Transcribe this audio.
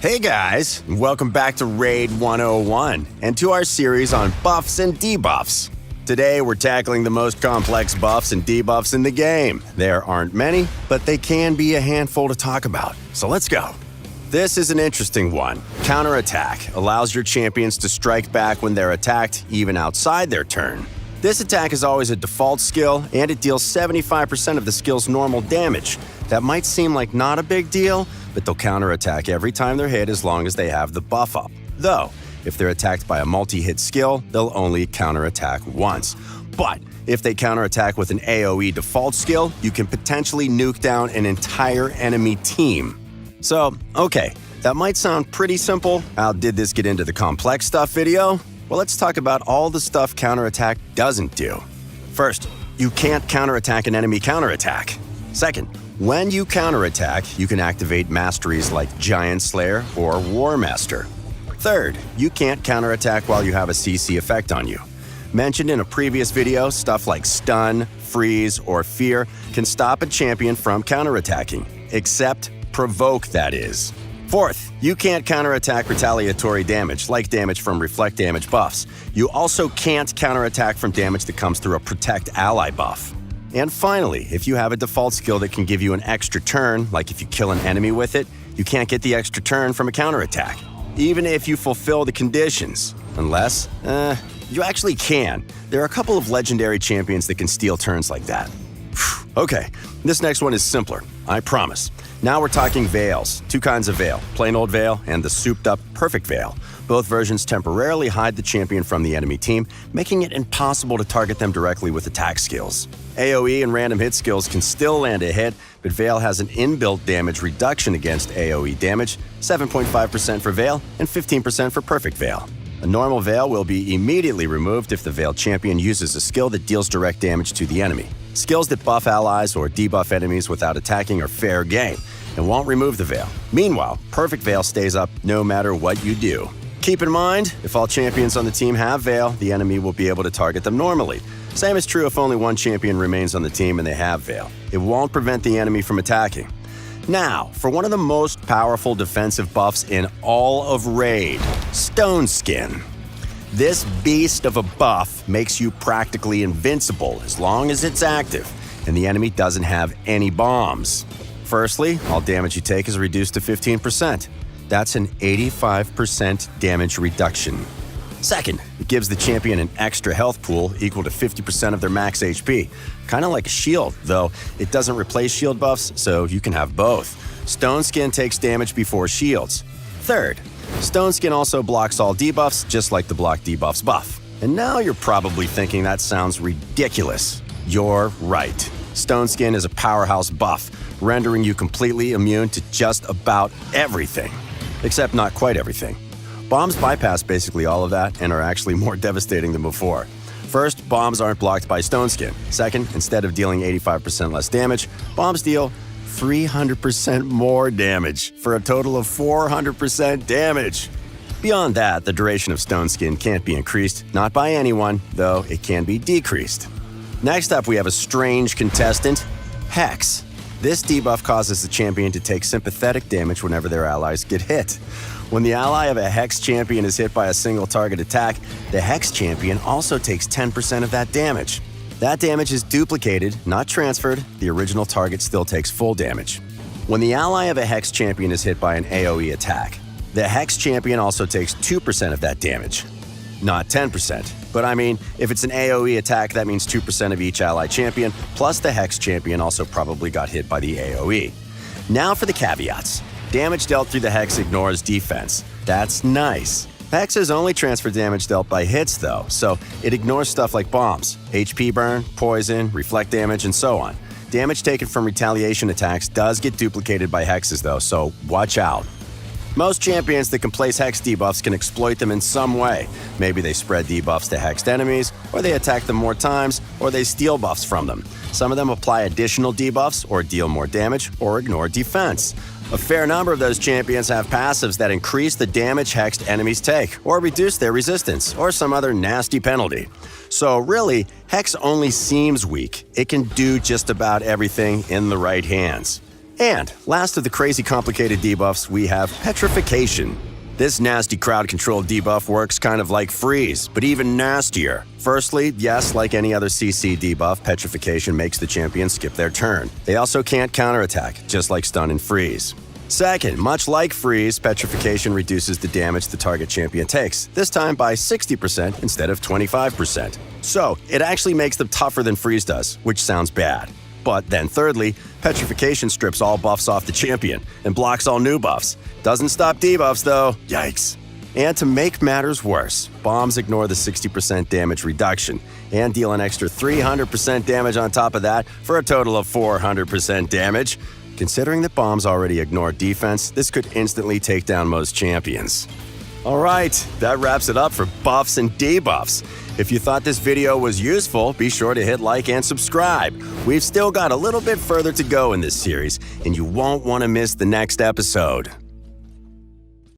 Hey guys, welcome back to Raid 101 and to our series on Buffs and Debuffs. Today we're tackling the most complex buffs and debuffs in the game. There aren't many, but they can be a handful to talk about. So let's go. This is an interesting one. Counterattack allows your champions to strike back when they're attacked, even outside their turn. This attack is always a default skill, and it deals 75% of the skill's normal damage. That might seem like not a big deal, but they'll counterattack every time they're hit as long as they have the buff up. Though, if they're attacked by a multi-hit skill, they'll only counterattack once. But if they counterattack with an AoE default skill, you can potentially nuke down an entire enemy team. So, okay, that might sound pretty simple. How did this get into the complex stuff video? Well, let's talk about all the stuff counterattack doesn't do. First, you can't counterattack an enemy counterattack. Second, when you counterattack, you can activate masteries like Giant Slayer or War Master. Third, you can't counterattack while you have a CC effect on you. Mentioned in a previous video, stuff like Stun, Freeze, or Fear can stop a champion from counterattacking, except Provoke, that is. Fourth, you can't counterattack retaliatory damage, like damage from Reflect damage buffs. You also can't counterattack from damage that comes through a Protect ally buff. And finally, if you have a default skill that can give you an extra turn, like if you kill an enemy with it, you can't get the extra turn from a counterattack, even if you fulfill the conditions. Unless, you actually can. There are a couple of legendary champions that can steal turns like that. Okay, this next one is simpler, I promise. Now we're talking Veils. Two kinds of Veil, plain old Veil and the souped-up Perfect Veil. Both versions temporarily hide the champion from the enemy team, making it impossible to target them directly with attack skills. AoE and random hit skills can still land a hit, but Veil has an inbuilt damage reduction against AoE damage, 7.5% for Veil and 15% for Perfect Veil. A normal Veil will be immediately removed if the Veil champion uses a skill that deals direct damage to the enemy. Skills that buff allies or debuff enemies without attacking are fair game and won't remove the Veil. Meanwhile, Perfect Veil stays up no matter what you do. Keep in mind, if all champions on the team have Veil, the enemy will be able to target them normally. Same is true if only one champion remains on the team and they have Veil. It won't prevent the enemy from attacking. Now, for one of the most powerful defensive buffs in all of Raid, Stone Skin. This beast of a buff makes you practically invincible as long as it's active, and the enemy doesn't have any bombs. Firstly, all damage you take is reduced to 15%. That's an 85% damage reduction. Second, it gives the champion an extra health pool equal to 50% of their max HP. Kind of like a shield, though it doesn't replace shield buffs, so you can have both. Stone Skin takes damage before shields. Third, Stone Skin also blocks all debuffs, just like the block debuffs buff. And now you're probably thinking that sounds ridiculous. You're right. Stone Skin is a powerhouse buff, rendering you completely immune to just about everything. Except not quite everything. Bombs bypass basically all of that and are actually more devastating than before. First, bombs aren't blocked by Stone Skin. Second, instead of dealing 85% less damage, bombs deal 300% more damage for a total of 400% damage. Beyond that, the duration of Stone Skin can't be increased, not by anyone, though it can be decreased. Next up, we have a strange contestant, Hex. This debuff causes the champion to take sympathetic damage whenever their allies get hit. When the ally of a Hex champion is hit by a single target attack, the Hex champion also takes 10% of that damage. That damage is duplicated, not transferred. The original target still takes full damage. When the ally of a Hex champion is hit by an AoE attack, the Hex champion also takes 2% of that damage. Not 10%. But I mean, if it's an AoE attack, that means 2% of each ally champion, plus the Hex champion also probably got hit by the AoE. Now for the caveats. Damage dealt through the Hex ignores defense. That's nice. Hex's only transfer damage dealt by hits though, so it ignores stuff like bombs, HP burn, poison, reflect damage, and so on. Damage taken from retaliation attacks does get duplicated by Hexes though, so watch out. Most champions that can place Hex debuffs can exploit them in some way. Maybe they spread debuffs to Hexed enemies, or they attack them more times, or they steal buffs from them. Some of them apply additional debuffs, or deal more damage, or ignore defense. A fair number of those champions have passives that increase the damage Hexed enemies take, or reduce their resistance, or some other nasty penalty. So really, Hex only seems weak. It can do just about everything in the right hands. And last of the crazy complicated debuffs, we have Petrification. This nasty crowd-controlled debuff works kind of like Freeze, but even nastier. Firstly, yes, like any other CC debuff, Petrification makes the champion skip their turn. They also can't counterattack, just like Stun and Freeze. Second, much like Freeze, Petrification reduces the damage the target champion takes, this time by 60% instead of 25%. So, it actually makes them tougher than Freeze does, which sounds bad. But then thirdly, Petrification strips all buffs off the champion and blocks all new buffs. Doesn't stop debuffs though, yikes. And to make matters worse, bombs ignore the 60% damage reduction and deal an extra 300% damage on top of that for a total of 400% damage. Considering that bombs already ignore defense, this could instantly take down most champions. Alright, that wraps it up for Buffs and Debuffs. If you thought this video was useful, be sure to hit like and subscribe. We've still got a little bit further to go in this series, and you won't want to miss the next episode.